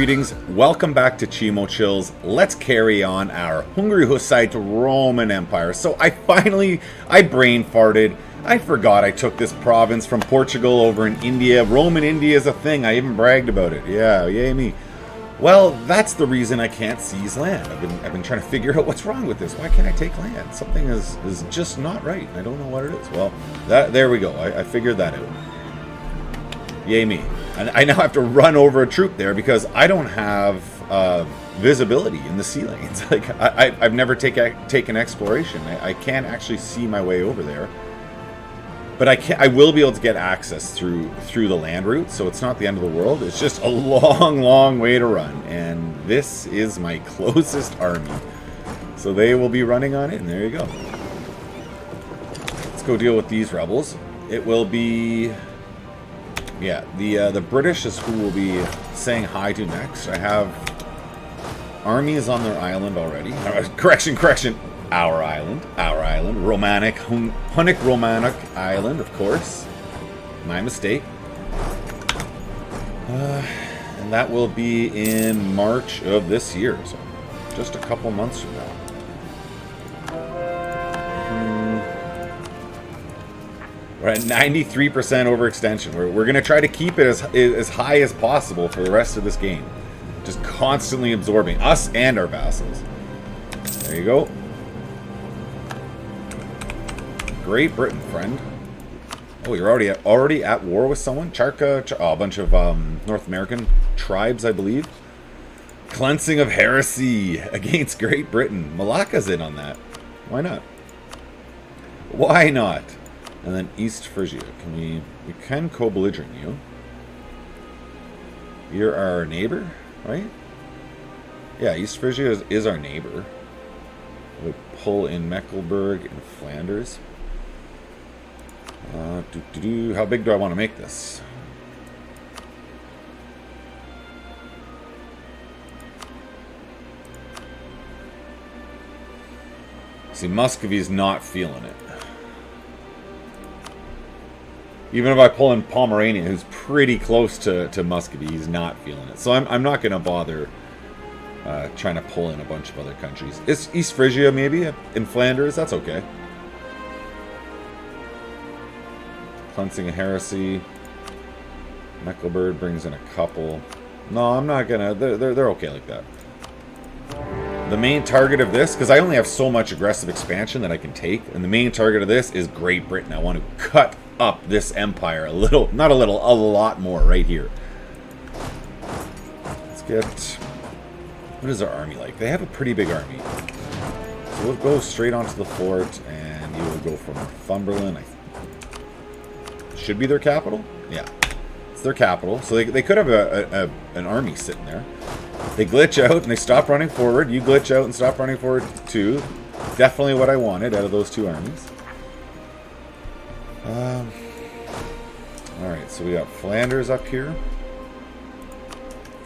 greetings. Welcome back to Chimo Chills. Let's carry on our Hungary Hussite Roman Empire. So I brain farted. I forgot I took this province from Portugal over in India. Roman India is a thing. I even bragged about it. Yeah, yay me. Well, that's the reason I can't seize land. I've been trying to figure out what's wrong with this. Why can't I take land? Something is just not right. I don't know what it is. Well, there we go. I figured that out. Yay me. And I now have to run over a troop there because I don't have visibility in the ceiling. It's like I've never taken exploration. I can't actually see my way over there. But I will be able to get access through the land route, so it's not the end of the world. It's just a long, long way to run. And this is my closest army. So they will be running on it, and there you go. Let's go deal with these rebels. It will be... Yeah, the British is who we'll be saying hi to next. I have armies on their island already. Correction. Our island. Hunnic Romanic island, of course. My mistake. And that will be in March of this year, so just a couple months from now. We're at 93% overextension. We're going to try to keep it as high as possible for the rest of this game. Just constantly absorbing us and our vassals. There you go. Great Britain, friend. Oh, you're already at war with someone? Charka, a bunch of North American tribes, I believe. Cleansing of heresy against Great Britain. Malacca's in on that. Why not? Why not? And then East Frisia. We can co-belligerent you. You're our neighbor, right? Yeah, East Frisia is our neighbor. We'll pull in Mecklenburg and Flanders. How big do I want to make this? See, Muscovy's not feeling it. Even if I pull in Pomerania, who's pretty close to Muscovy, he's not feeling it. So I'm not going to bother trying to pull in a bunch of other countries. It's East Frisia, maybe, in Flanders. That's okay. Cleansing a heresy. Mecklenburg brings in a couple. No, I'm not going to. They're okay like that. The main target of this, because I only have so much aggressive expansion that I can take, and the main target of this is Great Britain. I want to cut up this empire a little, not a little, a lot more right here. Let's get, what is our army like? They have a pretty big army. So we'll go straight onto the fort, and you will go from Northumberland. Should be their capital? Yeah, it's their capital. So they could have an army sitting there. They glitch out and they stop running forward. You glitch out and stop running forward too. Definitely what I wanted out of those two armies. Alright, so we got Flanders up here.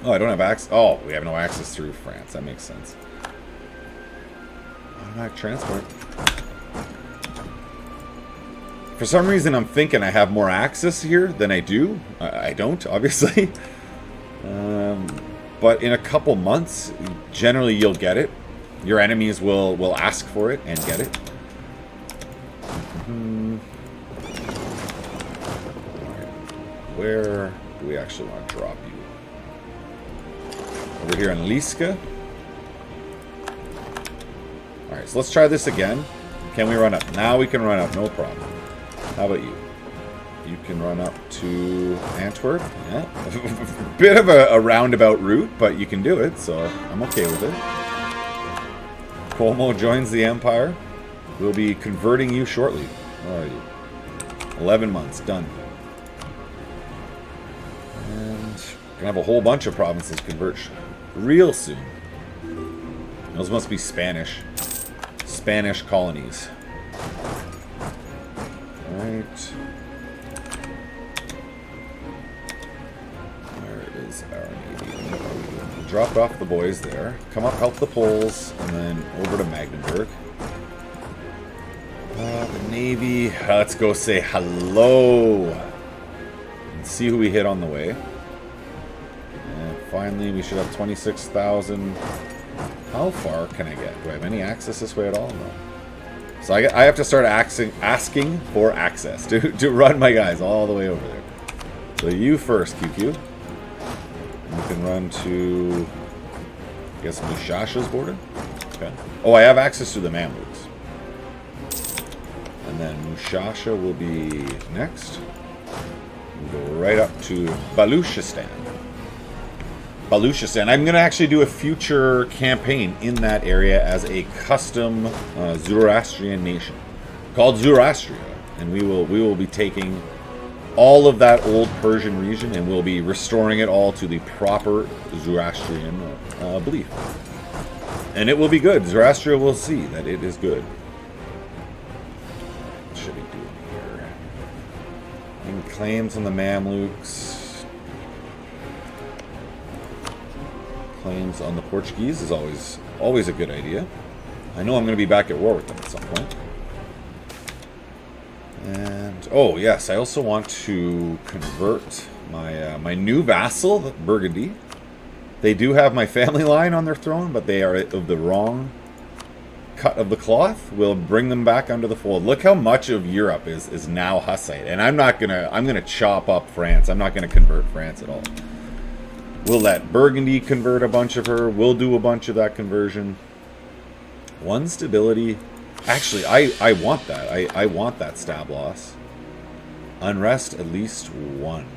Oh, I don't have access. Oh, we have no access through France. That makes sense. Automatic transport. For some reason, I'm thinking I have more access here than I do. I don't, obviously. But in a couple months, generally you'll get it. Your enemies will ask for it and get it. Where do we actually want to drop you? Over here in Liska. Alright, so let's try this again. Can we run up? Now we can run up, no problem. How about you? You can run up to Antwerp. Yeah. Bit of a roundabout route, but you can do it, so I'm okay with it. Como joins the Empire. We'll be converting you shortly. Alrighty. 11 months, done. Gonna have a whole bunch of provinces convert real soon. Those must be Spanish colonies. Alright. Where is our navy? We dropped off the boys there. Come up, help the Poles, and then over to Magdeburg. The navy. Let's go say hello. And see who we hit on the way. finally, we should have 26,000. How far can I get? Do I have any access this way at all? No. So I have to start asking for access to run my guys all the way over there. So you first, QQ. You can run to, I guess, Mushasha's border. Okay. Oh, I have access to the Mamluks. And then Mushasha will be next. We'll go right up to Baluchistan. Baluchistan. I'm going to actually do a future campaign in that area as a custom Zoroastrian nation called Zoroastria, and we will be taking all of that old Persian region and we'll be restoring it all to the proper Zoroastrian belief, and it will be good. Zoroastria will see that it is good. What should we do here? Any claims on the Mamluks? Claims on the Portuguese is always a good idea. I know I'm going to be back at war with them at some point. And oh yes, I also want to convert my my new vassal, Burgundy. They do have my family line on their throne, but they are of the wrong cut of the cloth. We'll bring them back under the fold. Look how much of Europe is now Hussite, and I'm gonna chop up France. I'm not gonna convert France at all. We'll let Burgundy convert a bunch of her. We'll do a bunch of that conversion. One stability. Actually, I want that. I want that stab loss. Unrest at least one.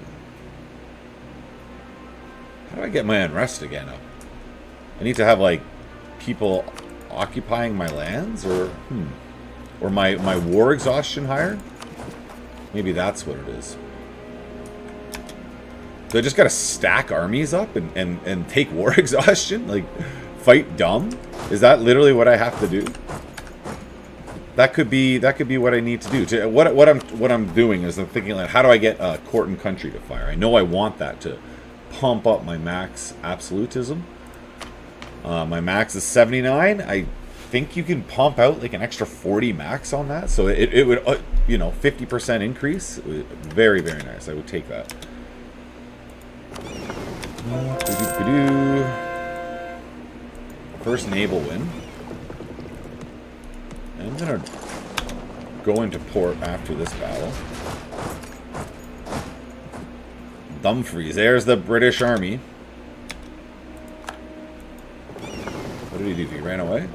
How do I get my unrest again up? I need to have, like, people occupying my lands? Or my war exhaustion higher? Maybe that's what it is. So I just gotta stack armies up and take war exhaustion? Like, fight dumb? Is that literally what I have to do? That could be what I need to do. What I'm doing is I'm thinking, like, how do I get court and country to fire? I know I want that to pump up my max absolutism. My max is 79. I think you can pump out like an extra 40 max on that, so it would 50% increase. Very, very nice. I would take that. First naval win. I'm gonna go into port after this battle. Dumfries, there's the British army. What did he do? He ran away?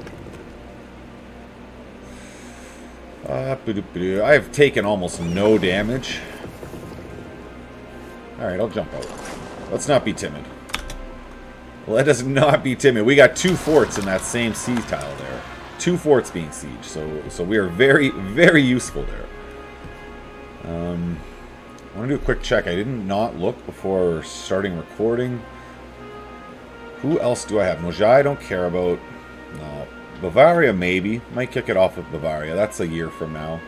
I have taken almost no damage. Alright, I'll jump out. Let's not be timid. Let us not be timid. We got 2 forts in that same sea tile there. 2 forts being sieged, so we are very, very useful there. I want to do a quick check. I did not look before starting recording. Who else do I have? Mojai I don't care about. No. Bavaria maybe. Might kick it off with Bavaria. That's a year from now.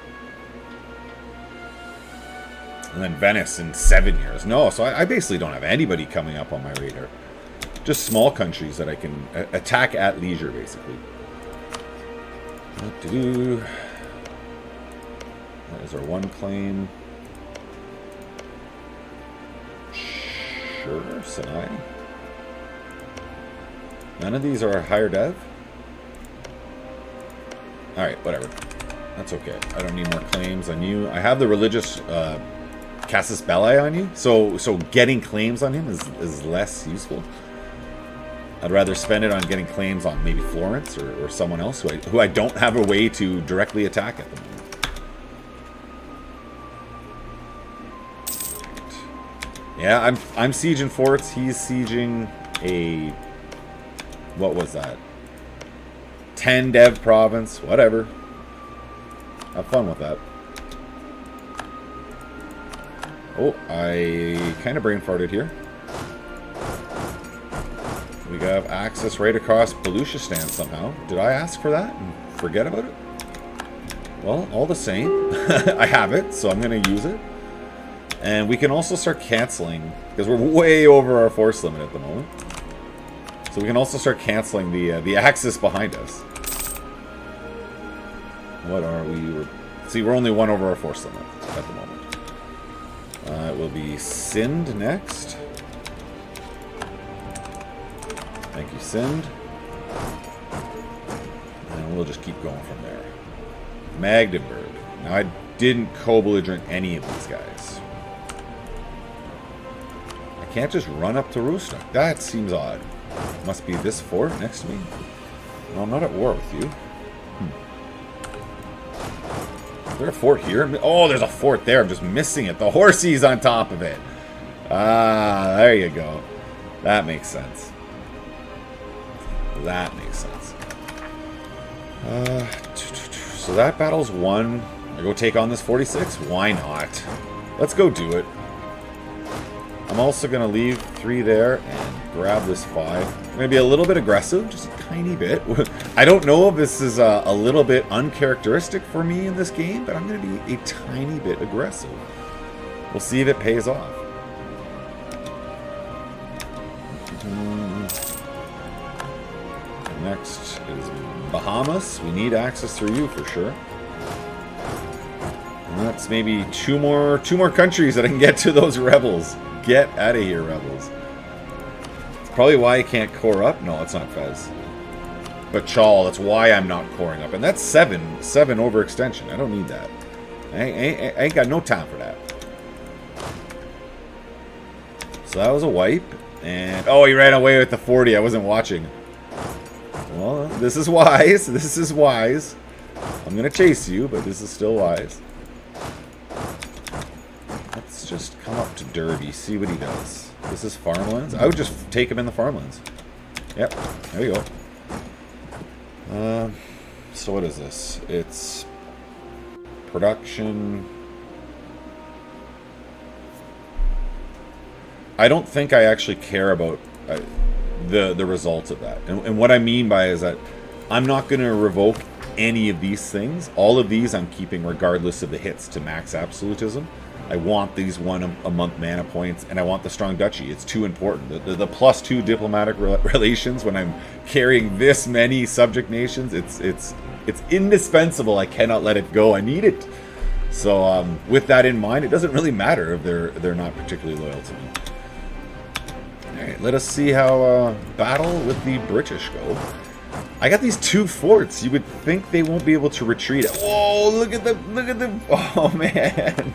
And then Venice in 7 years. No, so I basically don't have anybody coming up on my radar. Just small countries that I can attack at leisure, basically. That is our one claim. Sure, Sinai. None of these are higher dev. Alright, whatever. That's okay. I don't need more claims on you. I have the religious Casus Belli on you, so getting claims on him is less useful. I'd rather spend it on getting claims on maybe Florence or someone else who I don't have a way to directly attack at the moment. Yeah, I'm sieging forts. He's sieging a... What was that? 10 dev province. Whatever. Have fun with that. Oh, I kind of brain farted here. We have access right across Baluchistan somehow. Did I ask for that and forget about it? Well, all the same, I have it, so I'm going to use it. And we can also start canceling, because we're way over our force limit at the moment. So we can also start canceling the axis behind us. What are we? See, we're only 1 over our force limit at the moment. It will be Sind next. Thank you, Sind. And we'll just keep going from there. Magdeburg. Now, I didn't co-belligerent any of these guys. I can't just run up to Rusnak. That seems odd. Must be this fort next to me. No, I'm not at war with you. Is there a fort here? Oh, there's a fort there. I'm just missing it. The horsey's on top of it. Ah, there you go. That makes sense. That makes sense. So that battle's won. I go take on this 46? Why not? Let's go do it. I'm also going to leave 3 there and grab this 5. Maybe a little bit aggressive, just a tiny bit. I don't know if this is a little bit uncharacteristic for me in this game, but I'm going to be a tiny bit aggressive. We'll see if it pays off. Next is Bahamas. We need access through you for sure. And that's maybe two more countries that I can get to those rebels. Get out of here, rebels. It's probably why I can't core up. No, it's not Fez. But Chal, that's why I'm not coring up. And that's 7 overextension. I don't need that. I ain't got no time for that. So that was a wipe. And, oh, he ran away with the 40. I wasn't watching. Well, this is wise. This is wise. I'm going to chase you, but this is still wise. Let's just come up to Derby, see what he does. This is farmlands. I would just take him in the farmlands. Yep, there you go. So what is this? It's production. I don't think I actually care about the results of that. And what I mean by is that I'm not going to revoke any of these things. All of these I'm keeping regardless of the hits to max absolutism. I want these 1 a month mana points, and I want the strong duchy. It's too important. The +2 diplomatic relations when I'm carrying this many subject nations, it's indispensable. I cannot let it go. I need it. So with that in mind, it doesn't really matter if they're not particularly loyal to me. Alright, let us see how battle with the British go. I got these 2 forts. You would think they won't be able to retreat. Whoa, look at them. Oh, man.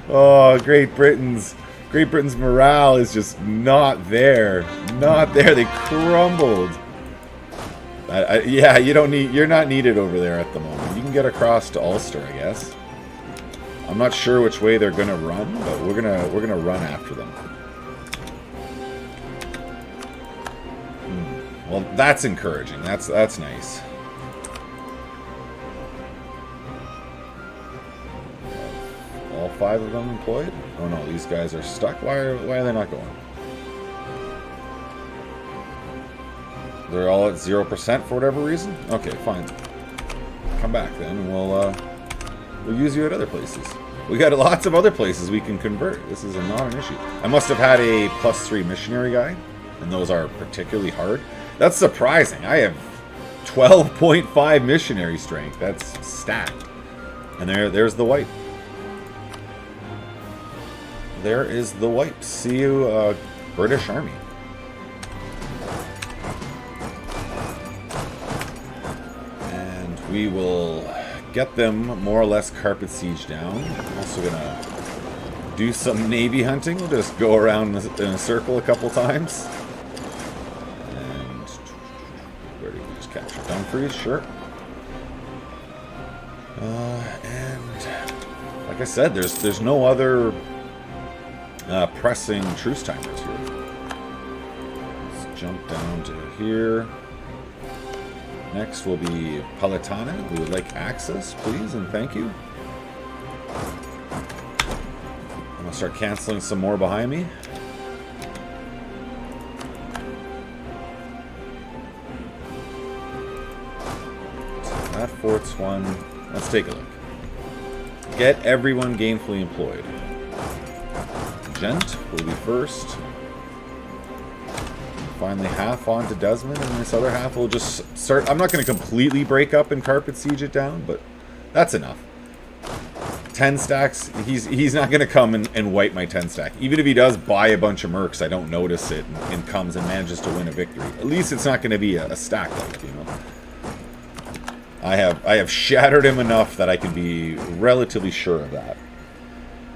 Oh, Great Britain's morale is just not there. Not there. They crumbled. Yeah, you're not needed over there at the moment. You can get across to Ulster, I guess. I'm not sure which way they're gonna run, but we're gonna run after them. Well, that's encouraging. That's nice. All 5 of them employed? Oh no, these guys are stuck. Why are they not going? They're all at 0% for whatever reason? Okay, fine. Come back then, and we'll use you at other places. We got lots of other places we can convert. This is not an issue. I must have had a +3 missionary guy, and those are particularly hard. That's surprising. I have 12.5 missionary strength. That's stacked. And there's the wipe. There is the wipe. See you, British Army. And we will get them more or less carpet siege down. I'm also gonna do some navy hunting. We'll just go around in a circle a couple times. And where did we just capture? Dumfries, sure. And like I said, there's no other pressing truce timers here. Let's jump down to here. Next will be Palatana. We would like access, please, and thank you. I'm going to start canceling some more behind me. So that fort's one. Let's take a look. Get everyone gainfully employed. Gent will be first. Finally half onto Desmond, and this other half will just start. I'm not going to completely break up and carpet siege it down, but that's enough. 10 stacks, he's not going to come and wipe my 10 stack. Even if he does buy a bunch of mercs, I don't notice it and comes and manages to win a victory. At least it's not going to be a stack like, you know. I have shattered him enough that I can be relatively sure of that.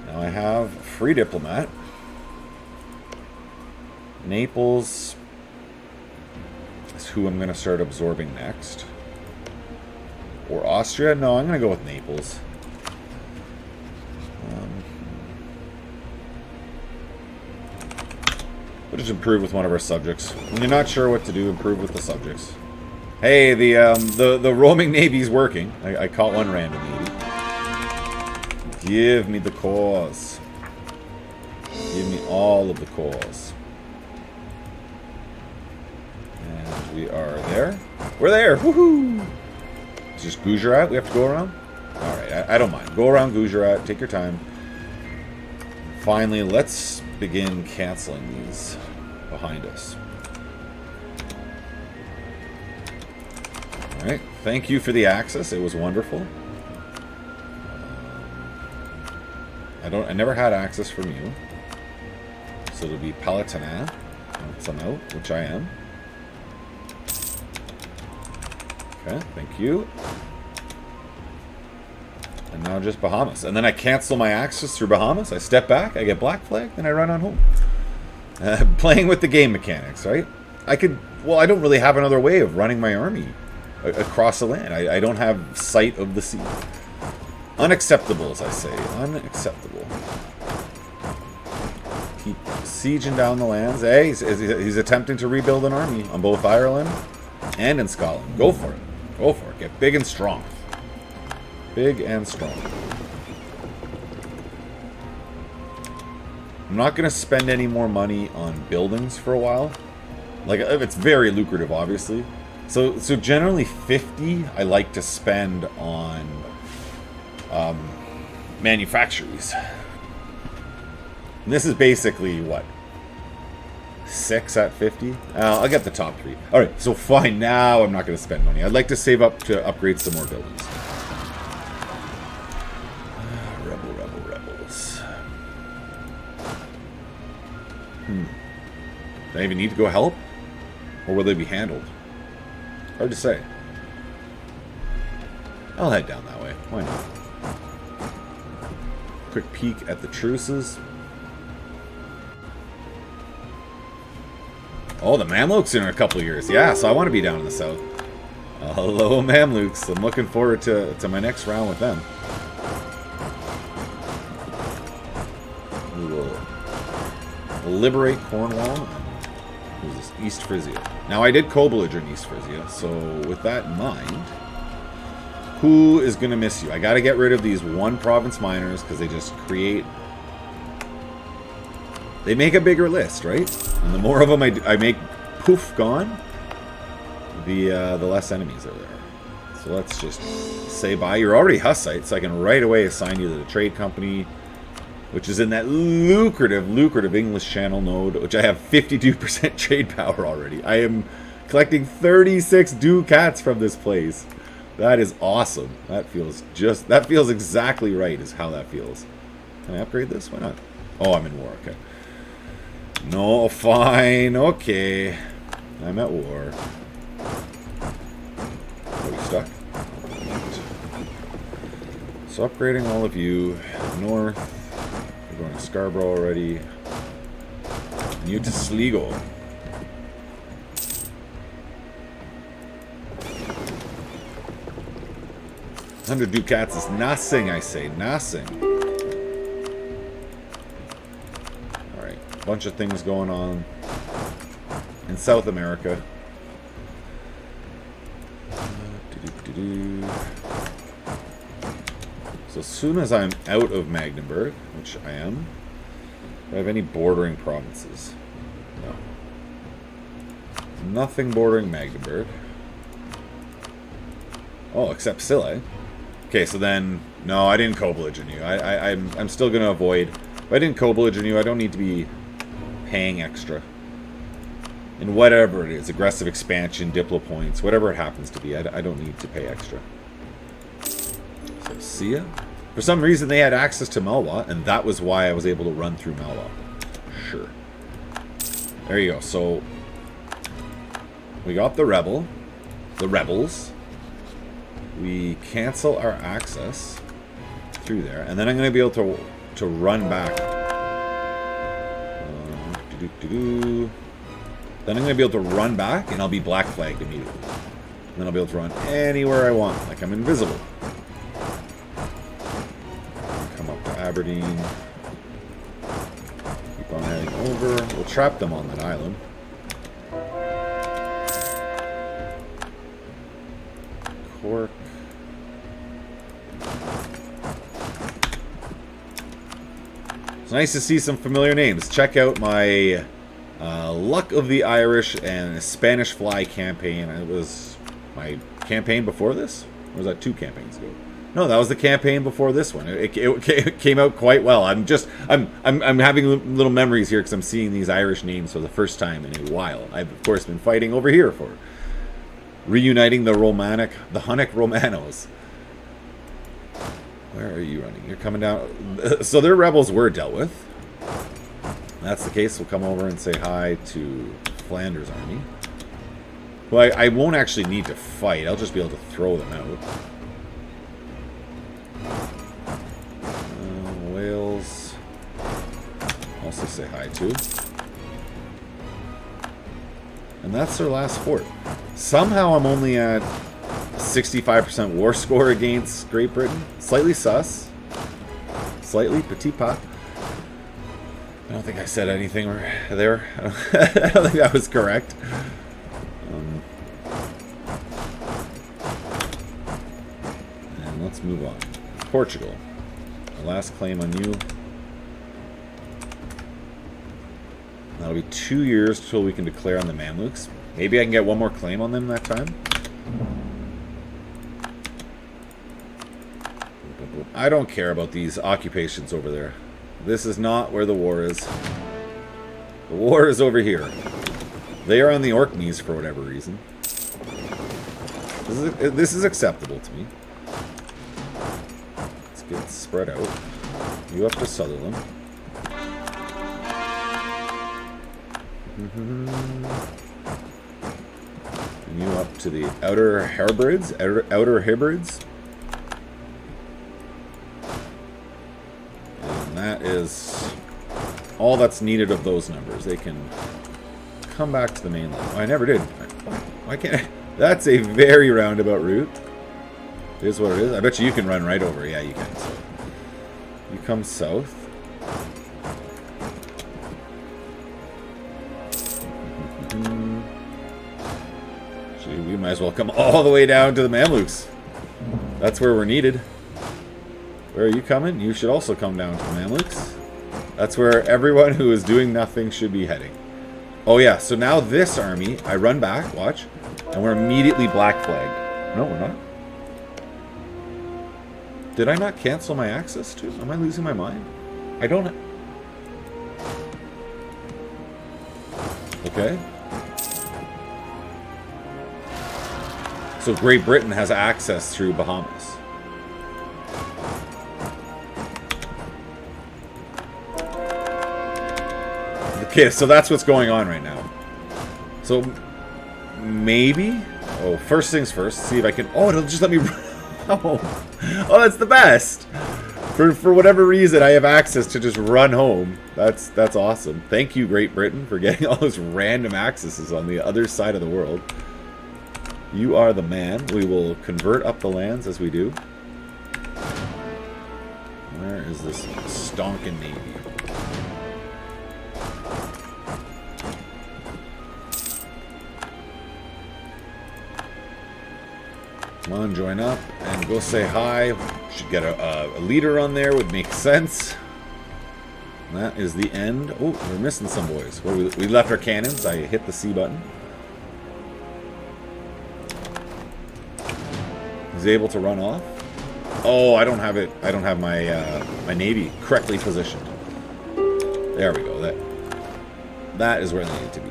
Now I have free diplomat. Naples is who I'm going to start absorbing next. Or Austria? No, I'm going to go with Naples. We'll just improve with one of our subjects. When you're not sure what to do, improve with the subjects. Hey, the roaming navy's working. I caught one random navy. Give me the cause. Give me all of the cause. And we are there. We're there. Woohoo! It's just Gujarat we have to go around? Alright, I don't mind. Go around Gujarat. Take your time. Finally, let's begin canceling these behind us. Alright, thank you for the access. It was wonderful. I never had access from you. So it'll be Palatinat. Once I'm out, which I am. Okay, thank you. And now just Bahamas. And then I cancel my access through Bahamas. I step back, I get black flag, then I run on home. Playing with the game mechanics, right? I don't really have another way of running my army across the land. I don't have sight of the sea. Unacceptable, as I say. Unacceptable. Keep sieging down the lands. Hey, he's attempting to rebuild an army on both Ireland and in Scotland. Go for it. Go for it. Get big and strong. Big and strong. I'm not going to spend any more money on buildings for a while. Like, it's very lucrative, obviously. So generally 50 I like to spend on manufactories. And this is basically, what? 6 at 50? I'll get the top 3. Alright, so fine. Now I'm not going to spend money. I'd like to save up to upgrade some more buildings. Rebels. Do I even need to go help? Or will they be handled? Hard to say. I'll head down that way. Why not? Quick peek at the truces. Oh, the Mamluks in a couple of years. Yeah, so I want to be down in the south. Hello, Mamluks. I'm looking forward to my next round with them. We will liberate Cornwall. Who's this? East Frisia. Now, I did co-belligerent East Frisia, so with that in mind, who is going to miss you? I got to get rid of these one province miners because they just create... They make a bigger list, right? And the more of them I make poof gone, the less enemies are there. So let's just say bye. You're already Hussite, so I can right away assign you to the trade company, which is in that lucrative English Channel node, which I have 52% trade power already. I am collecting 36 ducats from this place. That is awesome. That feels exactly right is how that feels. Can I upgrade this? Why not? Oh, I'm in war. Okay. No, fine. Okay. I'm at war. Are we stuck? So upgrading all of you north. We're going to Scarborough already. And you to Sligo. $100 ducats is nothing, I say. Nothing. Alright. Bunch of things going on in South America. So as soon as I'm out of Magdeburg, which I am, do I have any bordering provinces? No. Nothing bordering Magdeburg. Oh, except Scilly. Okay, so then, no, I didn't co-belligerent you. I'm still going to avoid. If I didn't co-belligerent you, I don't need to be paying extra. And whatever it is, aggressive expansion, diplo points, whatever it happens to be, I don't need to pay extra. So, see ya. For some reason, they had access to Malwa, and that was why I was able to run through Malwa. Sure. There you go. So, we got the rebels. We cancel our access through there, and then I'm going to be able to run back. Then I'm going to be able to run back, and I'll be black flagged immediately. And then I'll be able to run anywhere I want, like I'm invisible. Come up to Aberdeen. Keep on heading over. We'll trap them on that island. Cork. It's nice to see some familiar names. Check out my Luck of the Irish and Spanish Fly campaign. It was my campaign before this? Or was that 2 campaigns ago? No, that was the campaign before this one. It came out quite well. I'm having little memories here because I'm seeing these Irish names for the first time in a while. I've of course been fighting over here for reuniting the Hunnic Romanos. Where are you running? You're coming down. So their rebels were dealt with. If that's the case, we'll come over and say hi to Flanders' army. Well, I won't actually need to fight. I'll just be able to throw them out. Wales. Also say hi to. And that's their last fort. Somehow I'm only at 65% war score against Great Britain. Slightly sus. Slightly petit pas. I don't think I said anything there. I don't think that was correct. And let's move on. Portugal. The last claim on you. That'll be 2 years till we can declare on the Mamluks. Maybe I can get one more claim on them that time. I don't care about these occupations over there. This is not where the war is. The war is over here. They are on the Orkneys for whatever reason. This is acceptable to me. Let's get spread out. You up to Sutherland. And you up to the Outer Hebrides. Outer Hebrides. That is all that's needed of those numbers. They can come back to the mainland. Oh, I never did. Why can't I? That's a very roundabout route. It is what it is. I bet you can run right over. Yeah, you can. So you come south. Gee, we might as well come all the way down to the Mamluks. That's where we're needed. Where are you coming? You should also come down to the Mamluks. That's where everyone who is doing nothing should be heading. Oh yeah, so now this army, I run back, watch, and we're immediately black flagged. No, we're not. Did I not cancel my access to? Am I losing my mind? I don't... Okay. So Great Britain has access through Bahamas. Okay, so that's what's going on right now. So, maybe... Oh, first things first, see if I can... Oh, it'll just let me run home. Oh, that's the best! For whatever reason, I have access to just run home. That's awesome. Thank you, Great Britain, for getting all those random accesses on the other side of the world. You are the man. We will convert up the lands as we do. Where is this stonking navy? Come on, join up and go say hi. Should get a leader on there, would make sense. And that is the end. Oh, we're missing some boys. Well, we left our cannons. I hit the C button. He's able to run off. Oh, I don't have it. I don't have my my navy correctly positioned. There we go. That is where they need to be.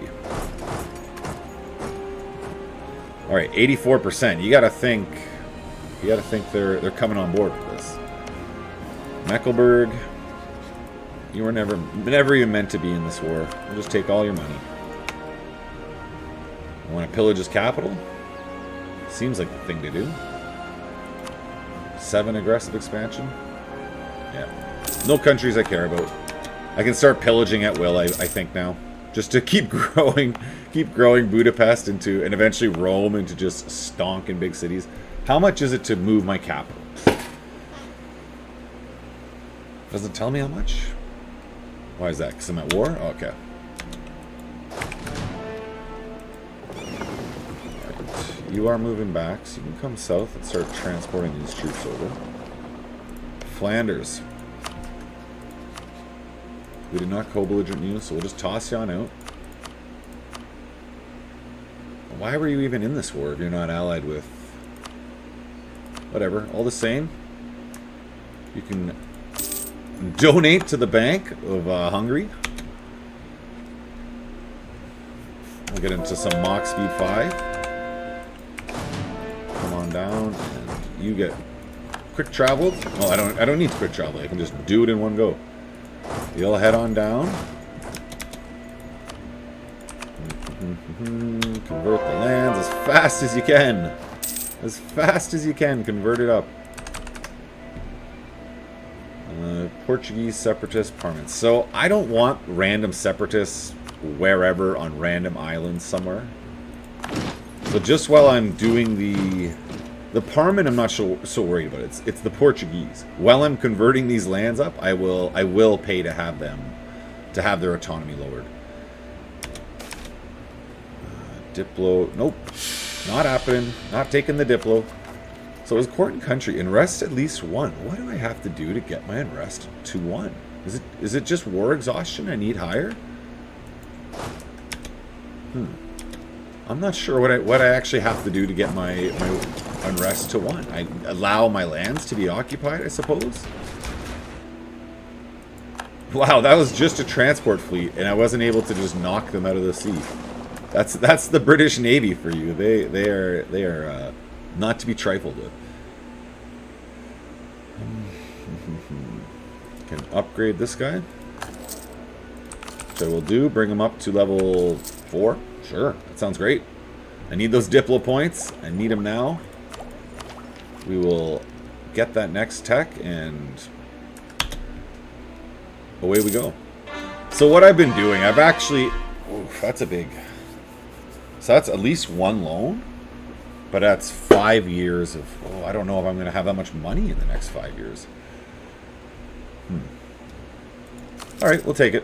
All right, 84%. You gotta think they're coming on board with this. Mecklenburg, you were never even meant to be in this war. We'll just take all your money. I want to pillage his capital? Seems like the thing to do. 7 aggressive expansion? Yeah. No countries I care about. I can start pillaging at will, I think now. Just to keep growing Budapest into, and eventually Rome into just stonking big cities. How much is it to move my capital? Doesn't tell me how much? Why is that? Because I'm at war? Oh, okay. Right. You are moving back, so you can come south and start transporting these troops over. Flanders. We did not co-belligerent you, so we'll just toss you on out. Why were you even in this war if you're not allied with... Whatever, all the same. You can donate to the Bank of Hungary. We'll get into some Mach Speed 5. Come on down, and you get quick travel. Oh, I don't need quick travel. I can just do it in one go. You'll head on down. Convert the lands as fast as you can. As fast as you can, convert it up. Portuguese separatist parliament. So I don't want random separatists wherever on random islands somewhere. So just while I'm doing the parliament, I'm not so worried about it. It's the Portuguese. While I'm converting these lands up, I will pay to have their autonomy lowered. Diplo, nope, not happening. Not taking the Diplo. So is court and country unrest at least 1? What do I have to do to get my unrest to 1? Is it just war exhaustion? I need higher. I'm not sure what I actually have to do to get my unrest to 1. I allow my lands to be occupied, I suppose. Wow, that was just a transport fleet, and I wasn't able to just knock them out of the sea. That's the British Navy for you. They are not to be trifled with. Can upgrade this guy, which I will do. Bring him up to level 4. Sure, that sounds great. I need those Diplo points. I need them now. We will get that next tech, and away we go. So what I've been doing, I've actually... Oof, that's a big... So that's at least 1 loan, but that's 5 years of... Oh, I don't know if I'm going to have that much money in the next 5 years. All right, we'll take it.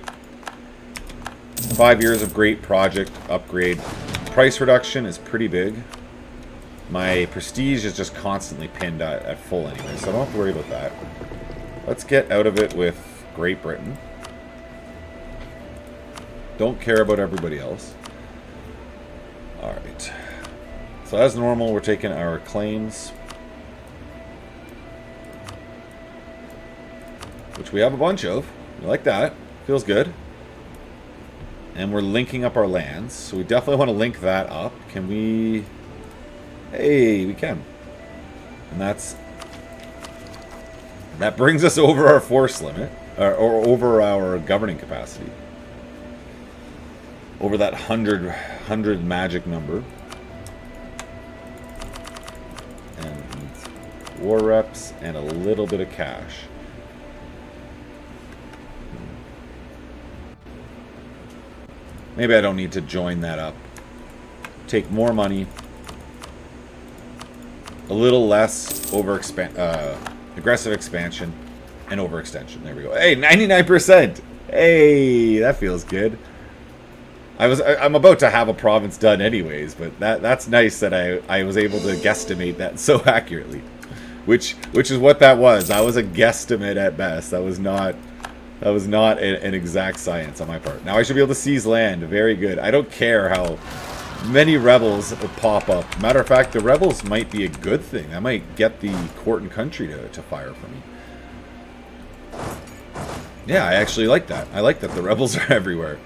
5 years of great project upgrade. Price reduction is pretty big. My prestige is just constantly pinned at full anyway, so I don't have to worry about that. Let's get out of it with Great Britain. Don't care about everybody else. Alright. So as normal, we're taking our claims, which we have a bunch of. We like that. Feels good. And we're linking up our lands, so we definitely want to link that up. Can we... Hey, we can. And that brings us over our force limit, or over our governing capacity. Over that 100 magic number. And war reps and a little bit of cash. Maybe I don't need to join that up. Take more money. A little less aggressive expansion and overextension. There we go. Hey, 99%. Hey, that feels good. I'm about to have a province done anyways, but that's nice that I was able to guesstimate that so accurately. Which is what that was. That was a guesstimate at best. That was not an exact science on my part. Now I should be able to seize land. Very good. I don't care how many rebels pop up. Matter of fact, the rebels might be a good thing. I might get the court and country to fire for me. Yeah, I actually like that. I like that the rebels are everywhere.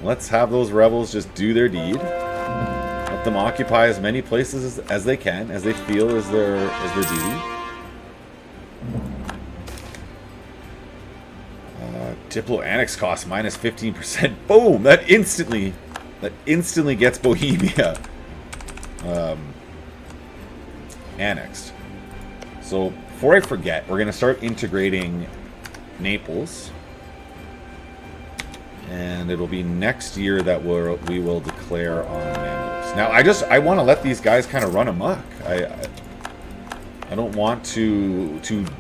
Let's have those rebels just do their deed. Let them occupy as many places as they can, as they feel is their duty. Diplo annex cost minus 15%. Boom! That instantly gets Bohemia annexed. So before I forget, we're gonna start integrating Naples, and it'll be next year that we will declare on Mamluks. Now I want to let these guys kind of run amok. I don't want to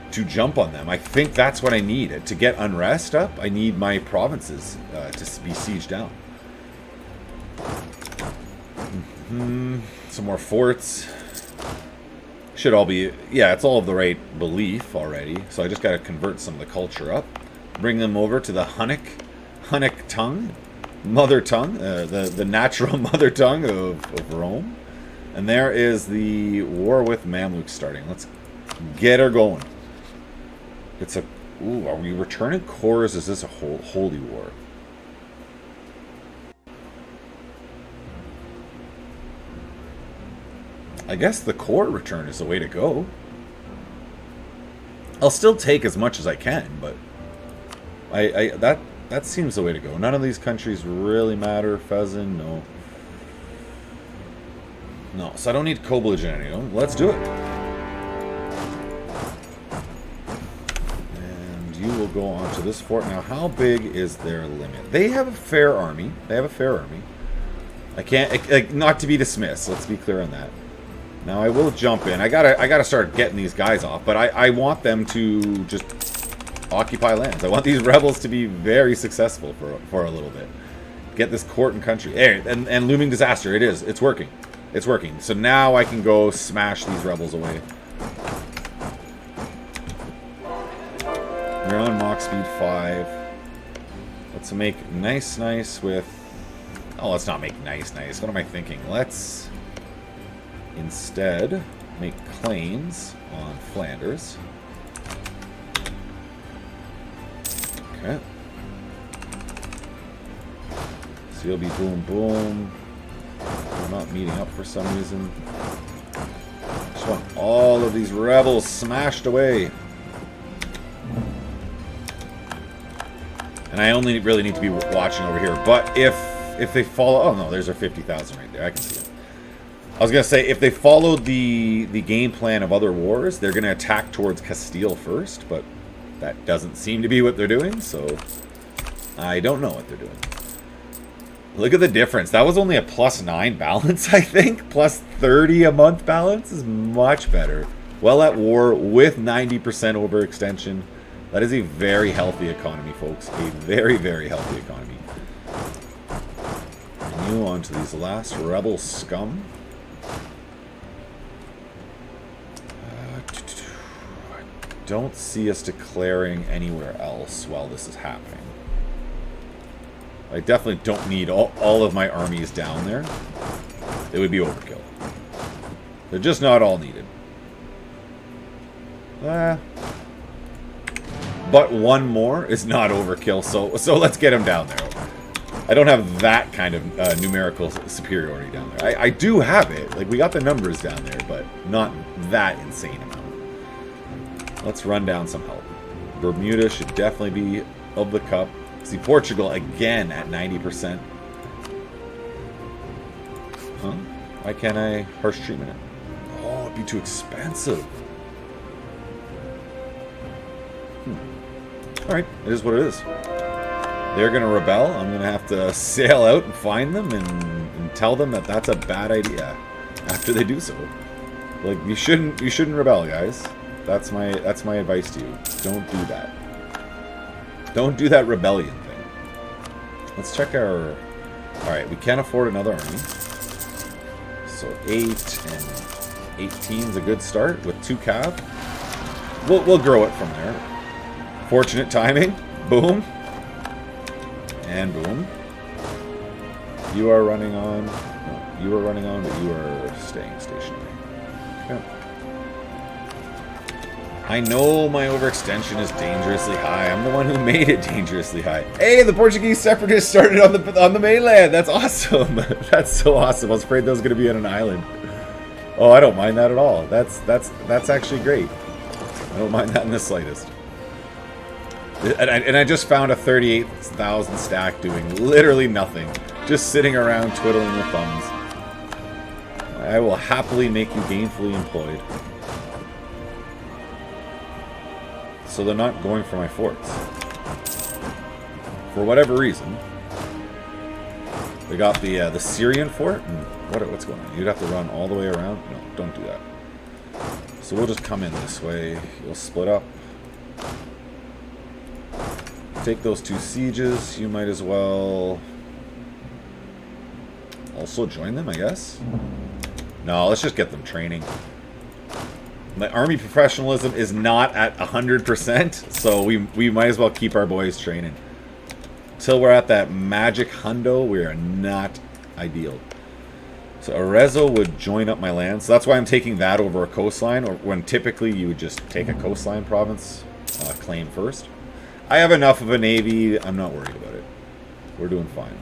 jump on them. I think that's what I need to get unrest up. I need my provinces to be sieged down. Some more forts. Should all be, yeah, it's all of the right belief already. So I just got to convert some of the culture up. Bring them over to the Hunnic tongue, mother tongue, the natural mother tongue of Rome. And there is the war with Mamluks starting. Let's get her going. It's a, ooh, are we returning cores? Is this a holy war? I guess the core return is the way to go. I'll still take as much as I can, but that seems the way to go. None of these countries really matter. Fezzan, no. No, so I don't need Koblage in any of them. Let's do it. And you will go on to this fort. Now, how big is their limit? They have a fair army. I can't, like, not to be dismissed. Let's be clear on that. Now, I will jump in. I gotta start getting these guys off, but I want them to just occupy lands. I want these rebels to be very successful for a little bit. Get this court and country. Hey, and looming disaster. It is. It's working. It's working. So now I can go smash these rebels away. We're on Mach speed 5. Let's make nice with... Oh, let's not make nice. What am I thinking? Let's instead make claims on Flanders. Okay. So you'll be boom. We're not meeting up for some reason. Just want all of these rebels smashed away. And I only really need to be watching over here. But if they follow... Oh, no, there's our 50,000 right there. I can see it. I was going to say, if they followed the game plan of other wars, they're going to attack towards Castile first. But that doesn't seem to be what they're doing, so I don't know what they're doing. Look at the difference. That was only a +9 balance, I think. +30 a month balance is much better. Well at war with 90% overextension. That is a very healthy economy, folks. A very, very healthy economy. And you on to these last rebel scum. I don't see us declaring anywhere else while this is happening. I definitely don't need all of my armies down there. It would be overkill. They're just not all needed. But one more is not overkill, so let's get them down there. I don't have that kind of numerical superiority down there. I do have it. Like, we got the numbers down there, but not that insane amount. Let's run down some help. Bermuda should definitely be of the cup. See, Portugal again at 90%. Huh? Why can't I harsh treatment it? Oh, it'd be too expensive. Alright, it is what it is. They're going to rebel. I'm going to have to sail out and find them and tell them that that's a bad idea after they do so. Like, you shouldn't rebel, guys. That's my advice to you. Don't do that. Don't do that rebellion thing. Let's check our... Alright, we can't afford another army. So 8 and 18 is a good start with 2 cav. We'll grow it from there. Fortunate timing. Boom. And boom. You are running on. No, you are running on, but you are staying stationary. Okay. I know my overextension is dangerously high. I'm the one who made it dangerously high. Hey, the Portuguese separatists started on the mainland. That's awesome. That's so awesome. I was afraid that was going to be on an island. Oh, I don't mind that at all. That's actually great. I don't mind that in the slightest. And I just found a 38,000 stack doing literally nothing. Just sitting around twiddling the thumbs. I will happily make you gainfully employed. So they're not going for my forts. For whatever reason. They got the Syrian fort. And what's going on? You'd have to run all the way around? No, don't do that. So we'll just come in this way. You'll split up. Take those 2 sieges. You might as well also join them, I guess. No, let's just get them training. My army professionalism is not at 100%, so we might as well keep our boys training. Till we're at that magic hundo, we are not ideal. So Arezzo would join up my land, so that's why I'm taking that over a coastline, or when typically you would just take a coastline province, claim first. I have enough of a navy, I'm not worried about it. We're doing fine.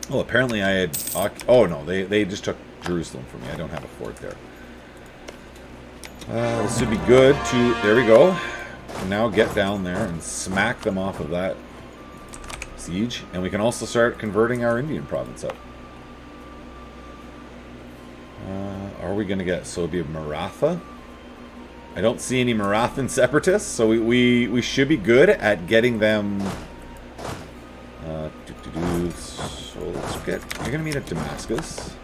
Oh, apparently I had... Oh, no, they just took Jerusalem from me. I don't have a fort there. This would be good to... There we go. Can now get down there and smack them off of that siege. And we can also start converting our Indian province up. Are we going to get... So it would be Maratha. I don't see any Marathan separatists, so we should be good at getting them... So let's get... You're going to meet at Damascus.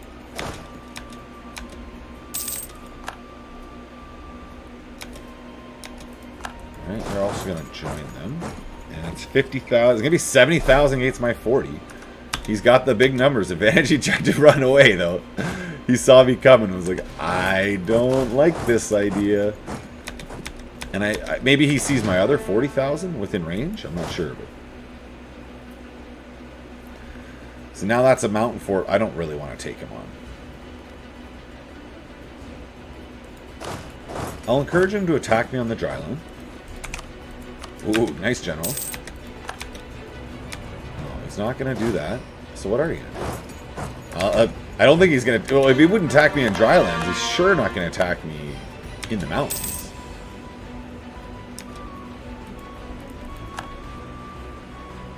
Alright, they're also going to join them. And it's 50,000. It's going to be 70,000 against my 40. He's got the big numbers advantage. He tried to run away, though. He saw me coming and was like, I don't like this idea. And I maybe he sees my other 40,000 within range? I'm not sure. But. So now that's a mountain fort. I don't really want to take him on. I'll encourage him to attack me on the dry land. Ooh, nice general. No, he's not going to do that. So what are you going to do? I don't think he's going to... Well, if he wouldn't attack me on dry lands, he's sure not going to attack me in the mountains.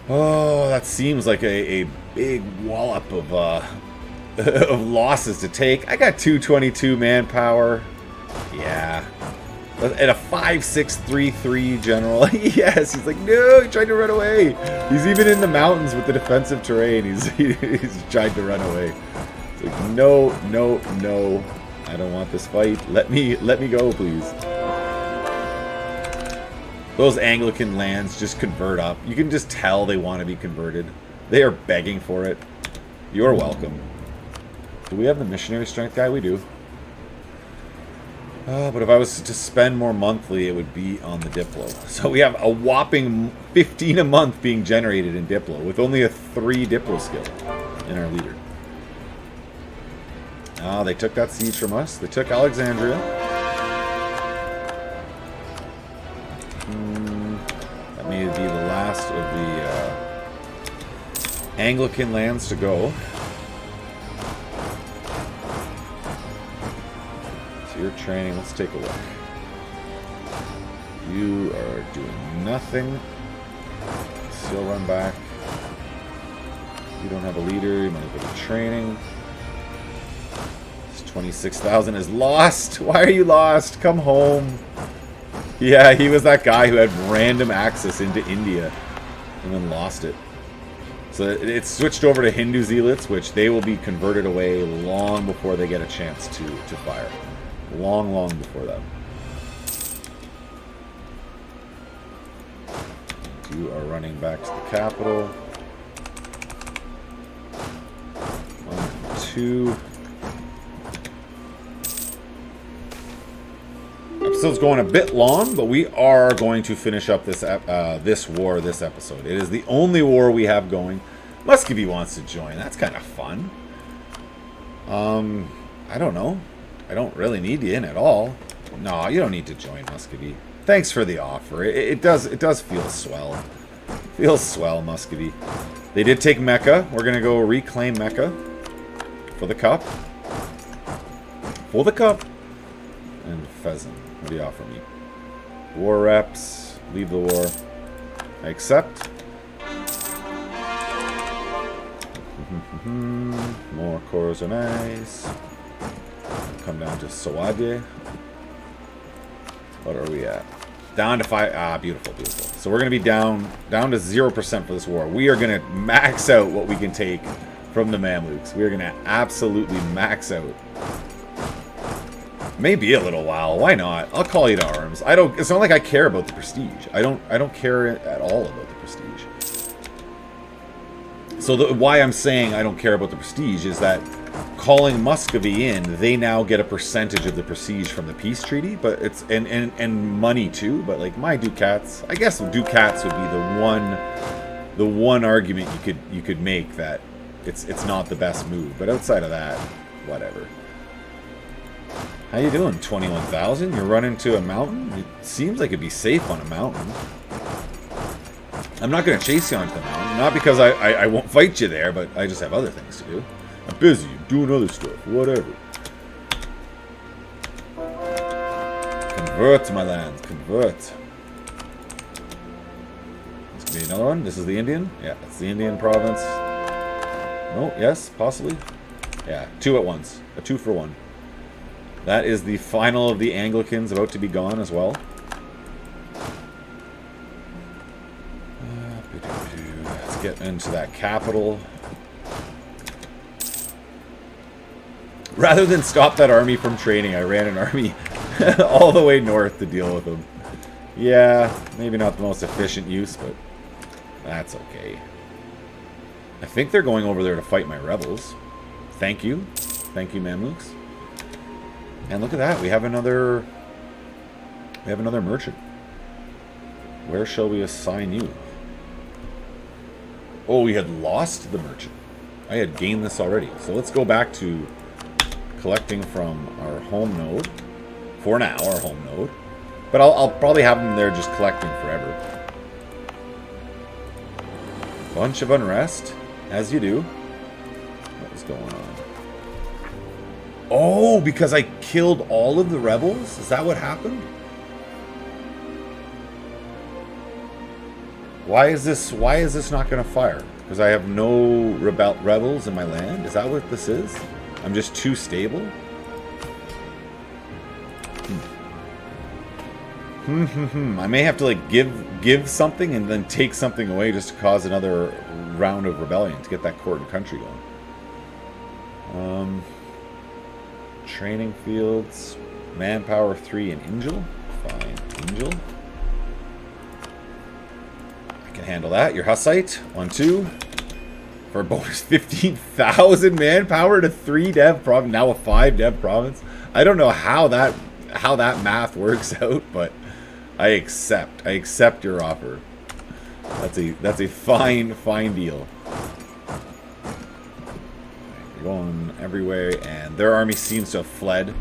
Oh, that seems like a big wallop of of losses to take. I got 222 manpower. Yeah. And a 5,633 general. Yes, he's like, no, he tried to run away. He's even in the mountains with the defensive terrain. He's tried to run away. It's like, no, no, no. I don't want this fight. Let me go, please. Those Anglican lands just convert up. You can just tell they want to be converted. They are begging for it. You're welcome. Do we have the missionary strength guy? We do. But if I was to spend more monthly, it would be on the Diplo. So we have a whopping 15 a month being generated in Diplo, with only a 3 Diplo skill in our leader. Ah, they took that siege from us. They took Alexandria. That may be the last of the Anglican lands to go. Your training, let's take a look. You are doing nothing. Still run back. You don't have a leader, you might have been training. This 26,000 is lost. Why are you lost? Come home. Yeah, he was that guy who had random access into India and then lost it. So it's switched over to Hindu zealots, which they will be converted away long before they get a chance to fire. Long, long before that. You are running back to the capital. 1, 2. Episode's going a bit long, but we are going to finish up this war this episode. It is the only war we have going. Muscovy wants to join. That's kind of fun. I don't know. I don't really need you in at all. No, you don't need to join Muscovy. Thanks for the offer. It does feel swell. Feels swell, Muscovy. They did take Mecca. We're gonna go reclaim Mecca for the cup. For the cup. And Pheasant. What do you offer me? War reps. Leave the war. I accept. More cores are nice. Come down to Sawade. What are we at? Down to 5. Ah, beautiful, beautiful. So we're going to be down to 0% for this war. We are going to max out what we can take from the Mamluks. We are going to absolutely max out. Maybe a little while. Why not? I'll call you to arms. I don't. It's not like I care about the prestige. I don't care at all about the prestige. So why I'm saying I don't care about the prestige is that calling Muscovy in, they now get a percentage of the prestige from the peace treaty, but it's and money too. But like my ducats, I guess ducats would be the one argument you could make that it's not the best move. But outside of that, whatever. How you doing? 21,000? You're running to a mountain? It seems like it'd be safe on a mountain. I'm not going to chase you onto the mountain. Not because I won't fight you there, but I just have other things to do. I'm busy doing other stuff. Whatever. Convert, my lands. Convert. This could be another one. This is the Indian? Yeah, it's the Indian province. No, yes, possibly. Yeah, 2 at once. A 2 for 1. That is the final of the Anglicans about to be gone as well. Let's get into that capital. Rather than stop that army from training, I ran an army all the way north to deal with them. Yeah, maybe not the most efficient use, but that's okay. I think they're going over there to fight my rebels. Thank you. Thank you, Mamluks. And look at that, we have another merchant. Where shall we assign you? Oh, we had lost the merchant. I had gained this already. So let's go back to collecting from our home node. For now, our home node. But I'll probably have them there just collecting forever. Bunch of unrest, as you do. What was going on? Oh, because I killed all of the rebels? Is that what happened? Why is this not going to fire? Because I have no rebels in my land? Is that what this is? I'm just too stable? I may have to like give something and then take something away just to cause another round of rebellion to get that court and country going. Training fields, manpower 3 and Angel. Fine, Angel. I can handle that. Your Hussite, 1, 2. For a bonus 15,000 manpower to 3 dev province, now a 5 dev province. I don't know how that math works out, but I accept. I accept your offer. That's a fine deal. Going everywhere, and their army seems to have fled.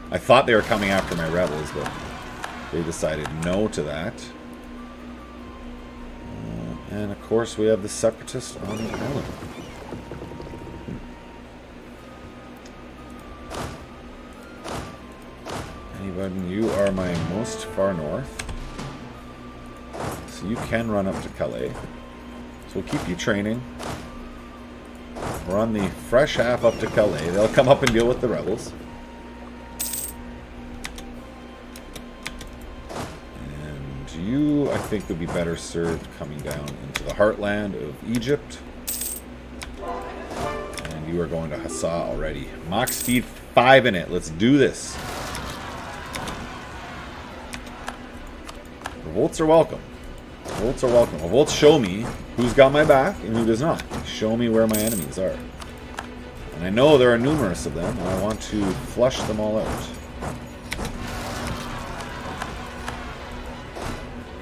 I thought they were coming after my rebels, but they decided no to that. And of course, we have the separatists on the island. Anybody? You are my most far north, so you can run up to Calais. So we'll keep you training. We're on the fresh half up to Calais. They'll come up and deal with the rebels. And you, I think, would be better served coming down into the heartland of Egypt. And you are going to Hassa already. Mach speed 5 in it. Let's do this. Revolts are welcome. Revolts are welcome. Revolts show me who's got my back and who does not. Show me where my enemies are. And I know there are numerous of them, and I want to flush them all out.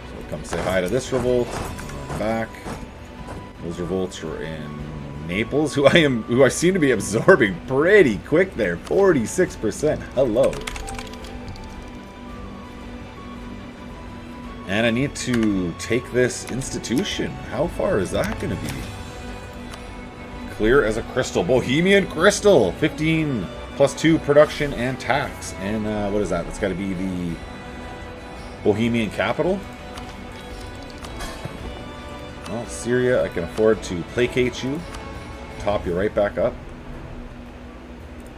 So come say hi to this revolt. Back. Those revolts were in Naples, who I seem to be absorbing pretty quick there. 46%. Hello. And I need to take this institution. How far is that going to be? Clear as a crystal. Bohemian crystal. 15 plus 2 production and tax. And what is that? That's got to be the Bohemian capital. Well, Syria, I can afford to placate you. Top you right back up.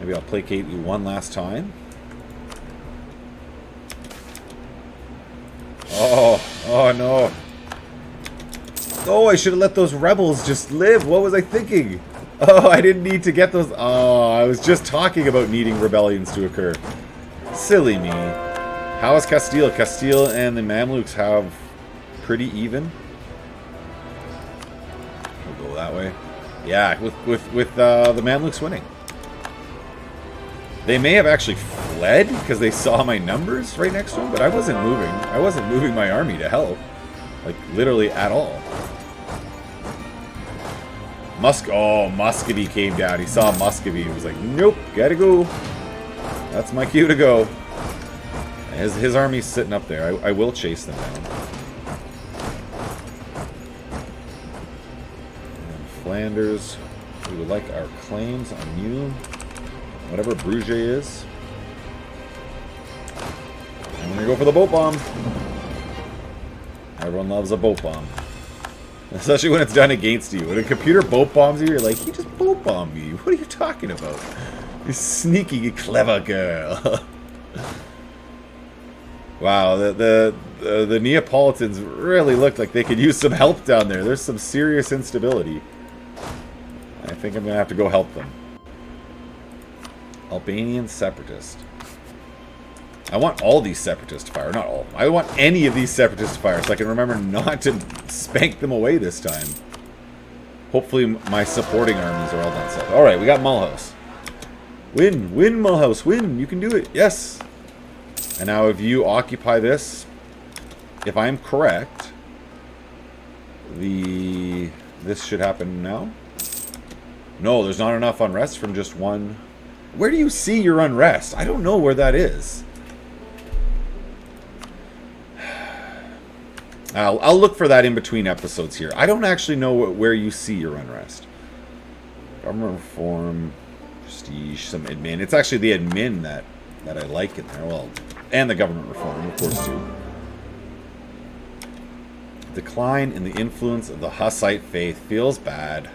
Maybe I'll placate you one last time. Oh no. Oh, I should have let those rebels just live. What was I thinking? Oh, I didn't need to get those. Oh, I was just talking about needing rebellions to occur. Silly me. How is Castile? Castile and the Mamluks have pretty even. We'll go that way. Yeah, with the Mamluks winning. They may have actually fled because they saw my numbers right next to them, but I wasn't moving. I wasn't moving my army to help. Like, literally at all. Muscovy came down. He saw Muscovy and was like, nope, gotta go. That's my cue to go. His army's sitting up there. I will chase them down. And Flanders, we would like our claims on you. Whatever Bruges is. I'm gonna go for the boat bomb. Everyone loves a boat bomb. Especially when it's done against you. When a computer boat bombs you, you're like, he just boat bombed me. What are you talking about? You sneaky, clever girl. Wow, the Neapolitans really look like they could use some help down there. There's some serious instability. I think I'm gonna have to go help them. Albanian separatist. I want all these separatists to fire. Not all. I want any of these separatists to fire so I can remember not to spank them away this time. Hopefully my supporting armies are all done south. Alright, we got Mulhouse. Win! Win, Mulhouse! Win! You can do it! Yes! And now if you occupy this, if I'm correct, this should happen now? No, there's not enough unrest from just one... Where do you see your unrest? I don't know where that is. I'll look for that in between episodes here. I don't actually know where you see your unrest. Government reform, prestige, some admin. It's actually the admin that I like in there. Well, and the government reform, of course, too. Decline in the influence of the Hussite faith. Feels bad.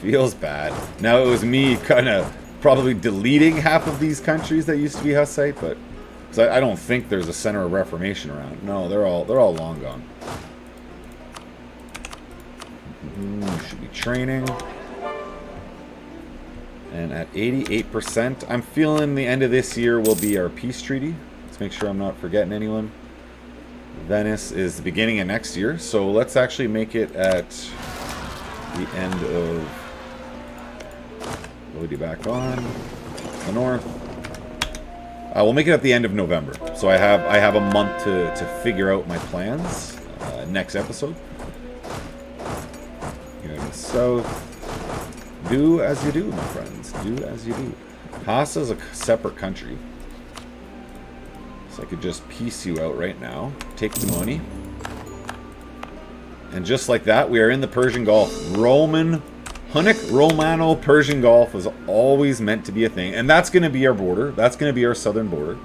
Feels bad. Now, it was me kind of... probably deleting half of these countries that used to be Hussite, but because I don't think there's a center of Reformation around. No, they're all long gone. Should be training. And at 88%, I'm feeling the end of this year will be our peace treaty. Let's make sure I'm not forgetting anyone. Venice is the beginning of next year, so let's actually make it at the end of... Load you back on the north. We'll make it at the end of November, so I have a month to figure out my plans. Next episode. Here in the south. Do as you do, my friends. Do as you do. Hassa is a separate country, so I could just piece you out right now. Take the money, and just like that, we are in the Persian Gulf. Hunnic Romano Persian Gulf was always meant to be a thing, and that's going to be our border. That's going to be our southern border.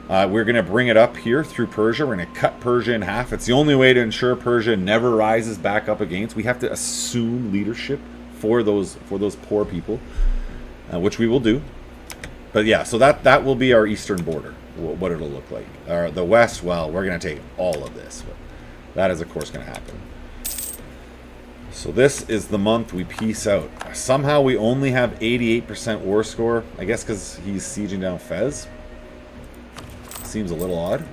We're going to bring it up here through Persia. We're going to cut Persia in half. It's the only way to ensure Persia never rises back up against. We have to assume leadership for those poor people, which we will do. But yeah, so that will be our eastern border. What it'll look like. The west, well, we're going to take all of this. But that is, of course, going to happen. So this is the month we peace out. Somehow we only have 88% war score. I guess because he's sieging down Fez. Seems a little odd.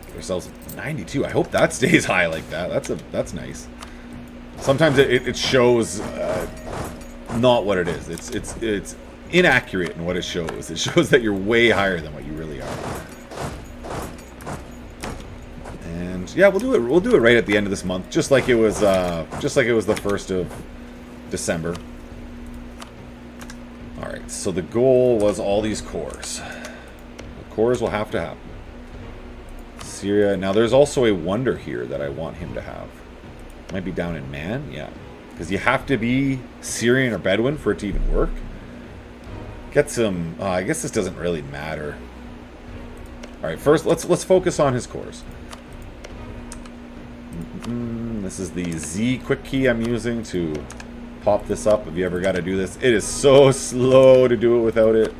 Get ourselves 92. I hope that stays high like that. That's nice. Sometimes it shows not what it is. It's inaccurate in what it shows. It shows that you're way higher than what you really are. And yeah, we'll do it. We'll do it right at the end of this month, just like it was the 1st of December. All right. So the goal was all these cores. The cores will have to happen. Syria. Now there's also a wonder here that I want him to have. Might be down in Man, yeah, because you have to be Syrian or Bedouin for it to even work. Get some. I guess this doesn't really matter. All right. First, let's focus on his cores. This is the Z quick key I'm using to pop this up. If you ever got to do this, it is so slow to do it without it.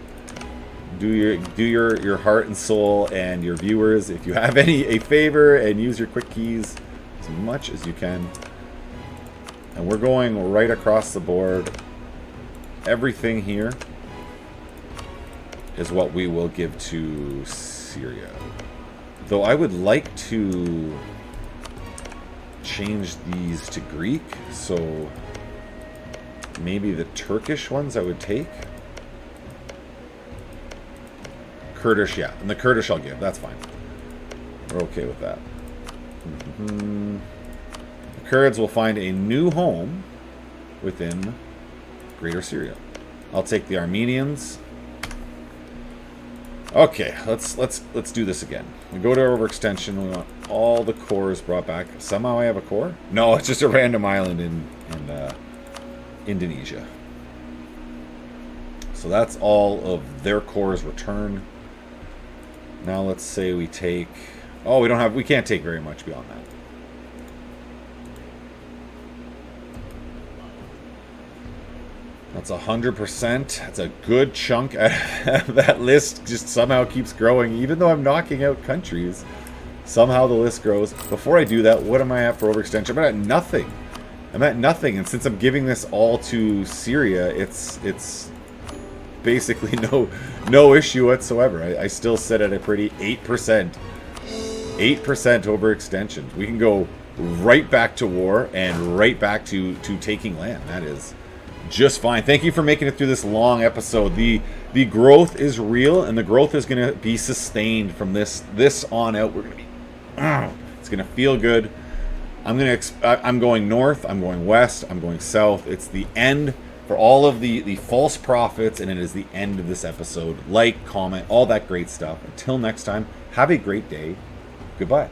Do your heart and soul and your viewers, if you have a favor, and use your quick keys as much as you can. And we're going right across the board. Everything here is what we will give to Syria. Though I would like to change these to Greek, so maybe the Turkish ones I would take. Kurdish, yeah. And the Kurdish I'll give. That's fine. We're okay with that. The Kurds will find a new home within Greater Syria. I'll take the Armenians. Okay, let's do this again. We go to overextension. We want all the cores brought back. Somehow I have a core? No, it's just a random island in Indonesia. So that's all of their cores returned. Now let's say we take... Oh, we can't take very much beyond that. That's 100%. That's a good chunk. That list just somehow keeps growing. Even though I'm knocking out countries, somehow the list grows. Before I do that, what am I at for overextension? I'm at nothing. I'm at nothing. And since I'm giving this all to Syria, it's basically no issue whatsoever. I still sit at a pretty 8%. 8% overextension. We can go right back to war and right back to taking land. That is just fine. Thank you for making it through this long episode. The growth is real, and the growth is going to be sustained from this on out. We're going to be it's going to feel good. I'm going north, I'm going west, I'm going south. It's the end for all of the false prophets, and it is the end of this episode. Like, comment, all that great stuff. Until next time, have a great day. Goodbye.